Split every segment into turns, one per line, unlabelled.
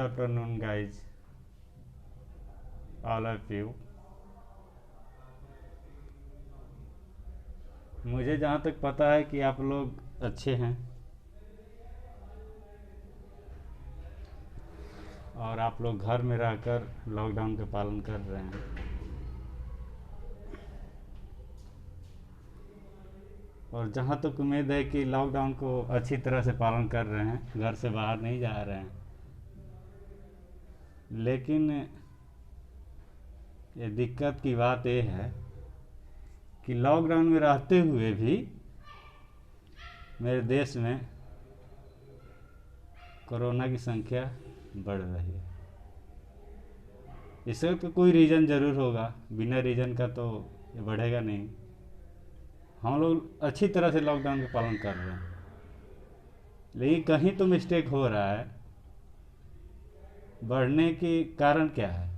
afternoon, guys. All of you. मुझे जहाँ तक पता है कि आप लोग अच्छे हैं और आप लोग घर में रहकर लॉकडाउन का पालन कर रहे हैं। और जहाँ तक उम्मीद है कि लॉकडाउन को अच्छी तरह से पालन कर रहे हैं, घर से बाहर नहीं जा रहे हैं। लेकिन ये दिक्कत की बात ये है कि लॉकडाउन में रहते हुए भी मेरे देश में कोरोना की संख्या बढ़ रही है। इसका तो कोई रीज़न ज़रूर होगा, बिना रीज़न का तो ये बढ़ेगा नहीं। हम लोग अच्छी तरह से लॉकडाउन का पालन कर रहे हैं, लेकिन कहीं तो मिस्टेक हो रहा है। बढ़ने के कारण क्या है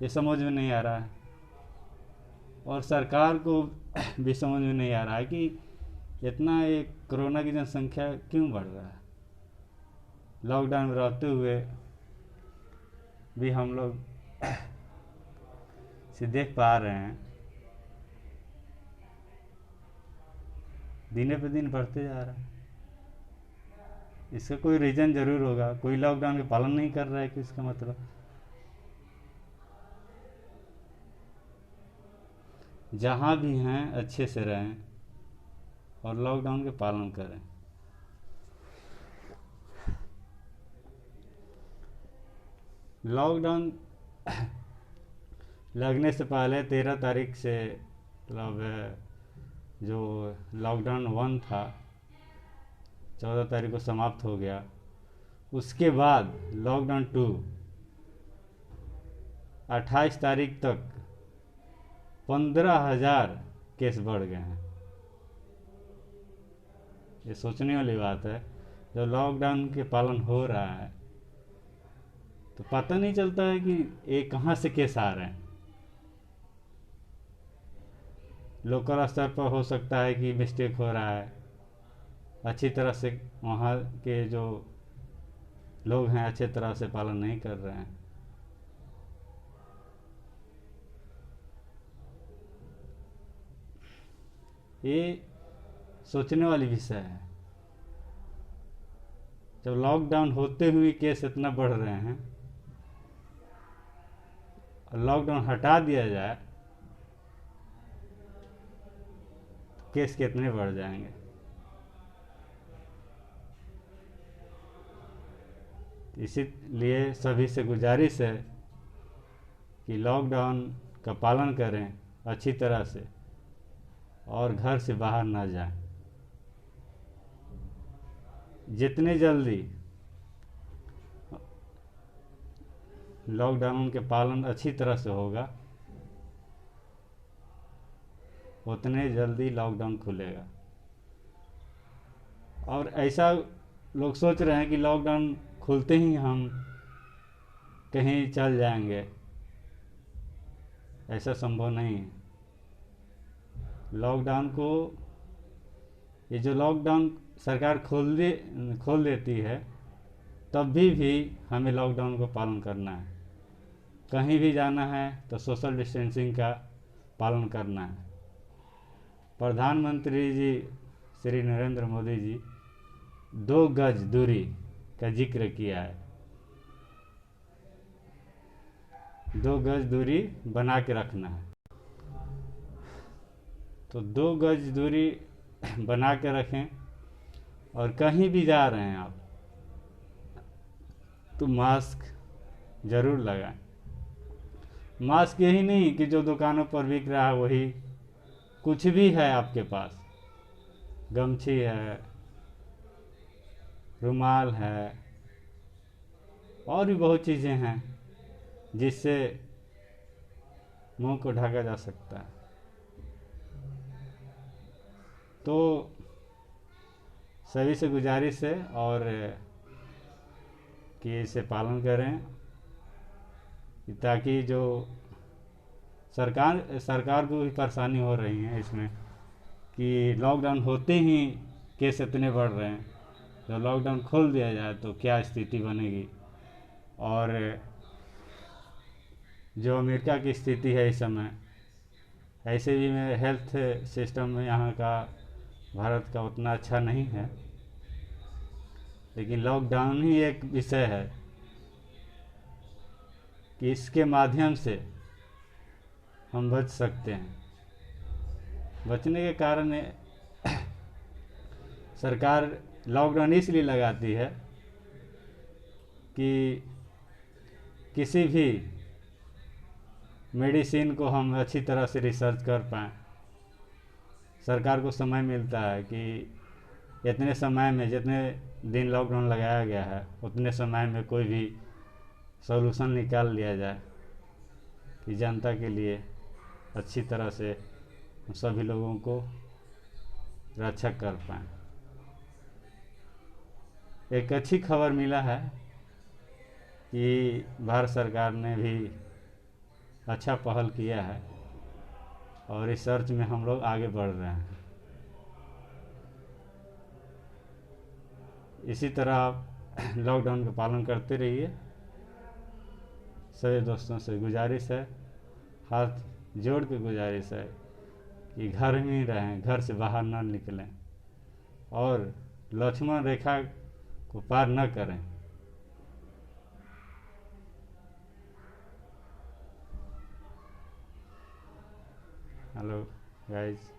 ये समझ में नहीं आ रहा है, और सरकार को भी समझ में नहीं आ रहा है कि इतना ये कोरोना की जनसंख्या क्यों बढ़ रहा है। लॉकडाउन में रहते हुए भी हम लोग से देख पा रहे हैं दिन पे दिन बढ़ते जा रहा है। इसका कोई रीज़न ज़रूर होगा। कोई लॉकडाउन का पालन नहीं कर रहा है कि इसका मतलब जहाँ भी हैं अच्छे से रहें और लॉकडाउन के पालन करें। लॉकडाउन लगने से पहले 13 तारीख से मतलब जो लॉकडाउन 1 था 14 तारीख को समाप्त हो गया। उसके बाद लॉकडाउन 2 28 तारीख तक 15,000 केस बढ़ गए हैं। ये सोचने वाली बात है। जब लॉकडाउन के पालन हो रहा है तो पता नहीं चलता है कि ये कहाँ से केस आ रहे हैं। लोकल स्तर पर हो सकता है कि मिस्टेक हो रहा है, अच्छी तरह से वहाँ के जो लोग हैं अच्छे तरह से पालन नहीं कर रहे हैं। ये सोचने वाली विषय है। जब लॉकडाउन होते हुए केस इतना बढ़ रहे हैं और लॉकडाउन हटा दिया जाए तो केस कितने बढ़ जाएंगे। इसीलिए सभी से गुजारिश है कि लॉकडाउन का पालन करें अच्छी तरह से और घर से बाहर ना जाएं। जितने जल्दी लॉकडाउन के पालन अच्छी तरह से होगा उतने जल्दी लॉकडाउन खुलेगा। और ऐसा लोग सोच रहे हैं कि लॉकडाउन खुलते ही हम कहीं चल जाएंगे, ऐसा संभव नहीं है। लॉकडाउन को ये जो लॉकडाउन सरकार खोल देती है तब भी हमें लॉकडाउन को पालन करना है। कहीं भी जाना है तो सोशल डिस्टेंसिंग का पालन करना है। प्रधानमंत्री जी श्री नरेंद्र मोदी जी 2 गज दूरी का जिक्र किया है। 2 गज दूरी बना के रखना है। तो 2 गज दूरी बना के रखें। और कहीं भी जा रहे हैं आप तो मास्क ज़रूर लगाएं। मास्क यही नहीं कि जो दुकानों पर बिक रहा है वही, कुछ भी है आपके पास, गमछी है, रुमाल है, और भी बहुत चीज़ें हैं जिससे मुंह को ढका जा सकता है। तो सभी से गुजारिश है और कि इसे पालन करें ताकि जो सरकार को भी परेशानी हो रही है इसमें कि लॉकडाउन होते ही केस इतने बढ़ रहे हैं। जब लॉकडाउन खोल दिया जाए तो क्या स्थिति बनेगी और जो अमेरिका की स्थिति है इस समय, ऐसे भी में हेल्थ सिस्टम में यहाँ का भारत का उतना अच्छा नहीं है, लेकिन लॉकडाउन ही एक विषय है कि इसके माध्यम से हम बच सकते हैं। बचने के कारण सरकार लॉकडाउन इसलिए लगाती है कि किसी भी मेडिसिन को हम अच्छी तरह से रिसर्च कर पाएँ। सरकार को समय मिलता है कि इतने समय में, जितने दिन लॉकडाउन लगाया गया है, उतने समय में कोई भी सॉल्यूशन निकाल लिया जाए कि जनता के लिए अच्छी तरह से सभी लोगों को रक्षा कर पाएँ। एक अच्छी खबर मिला है कि भारत सरकार ने भी अच्छा पहल किया है और रिसर्च में हम लोग आगे बढ़ रहे हैं। इसी तरह आप लॉकडाउन का पालन करते रहिए। सभी दोस्तों से गुजारिश है, हाथ जोड़ के गुजारिश है कि घर में ही रहें, घर से बाहर ना निकलें और लक्ष्मण रेखा को पार न करें। Hello guys.